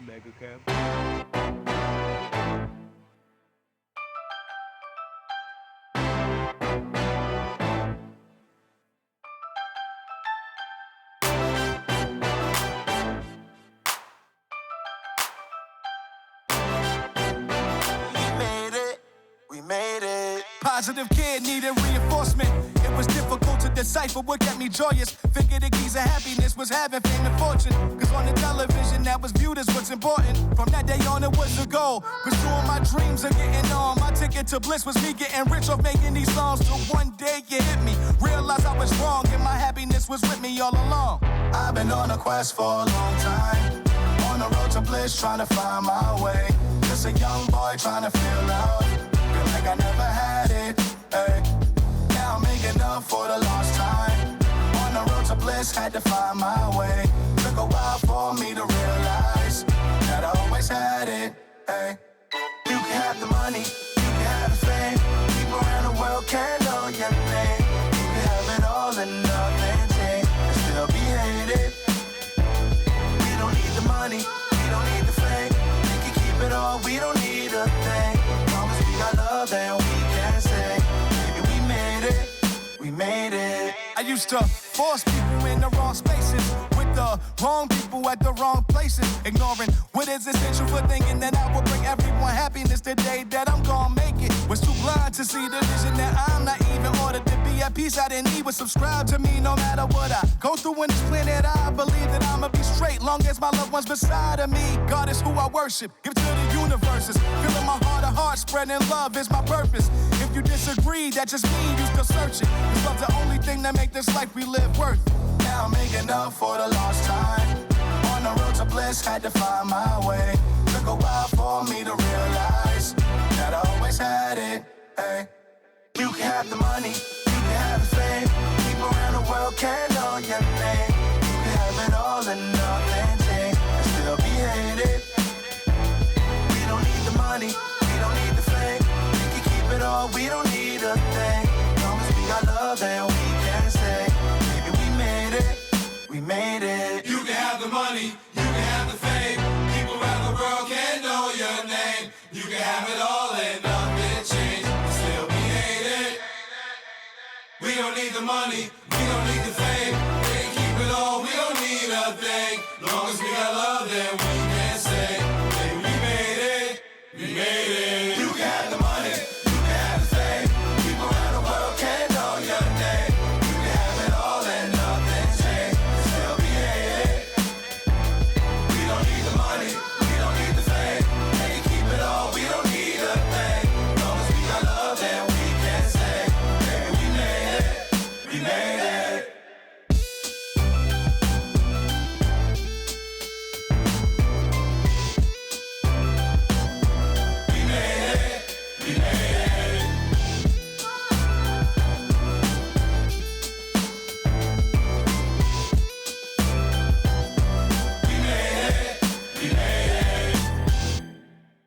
Mega Cam. We made it. Positive kid needed reinforcement. It was difficult to decipher what kept me joyous. Figured the keys of happiness was having fame and fortune. Cause on the television that was viewed as what's important. From that day on it was a goal. Pursuing my dreams of getting on. My ticket to bliss was me getting rich off making these songs. Till one day you hit me. Realized I was wrong and my happiness was with me all along. I've been on a quest for a long time. On the road to bliss, trying to find my way. Just a young boy trying to feel love. Feel like I never had it, ay. Now I'm making up for the lost time. On the road to bliss, had to find my way. Took a while for me to realize that I always had it, ay. You can have the money, you can have the fame. People around the world can't know your name. You can have it all and nothing change, and still be hated. We don't need the money, we don't need the fame. We can keep it all, we don't need a thing. Got love and we can say, baby, we made it. I used to force people in the wrong spaces with the wrong people at the wrong places, ignoring what is essential for thinking that I will bring everyone happiness the day that I'm gonna make it. Was too blind to see the vision that I'm not even ordered to be at peace. I didn't need was subscribe to me no matter what I go through in this planet. I believe that I'ma be straight long as my loved ones beside of me. God is who I worship, give to the universes. Filling my heart to heart, spreading love is my purpose. If you disagree, that just means you still searching. Cause love's the only thing that make this life we live worth. Now I'm making up for the lost time. On the road to bliss, had to find my way. Took a while for me to realize that I always had it, ay. You can have the money, you can have the fame. People around the world can't know your name. You can have it all and nothing change, and still be hated. We don't need the money, we don't need the fame. We can keep it all, we don't need a thing. Long as we got love, then we can say, baby, we made it. We made it. You can have the money, you can have the fame. People around the world can't know your name. You can have it all and nothing change, and still be hated. We don't need the money, we don't need the fame. We can keep it all, we don't need a thing. Long as we got love, then we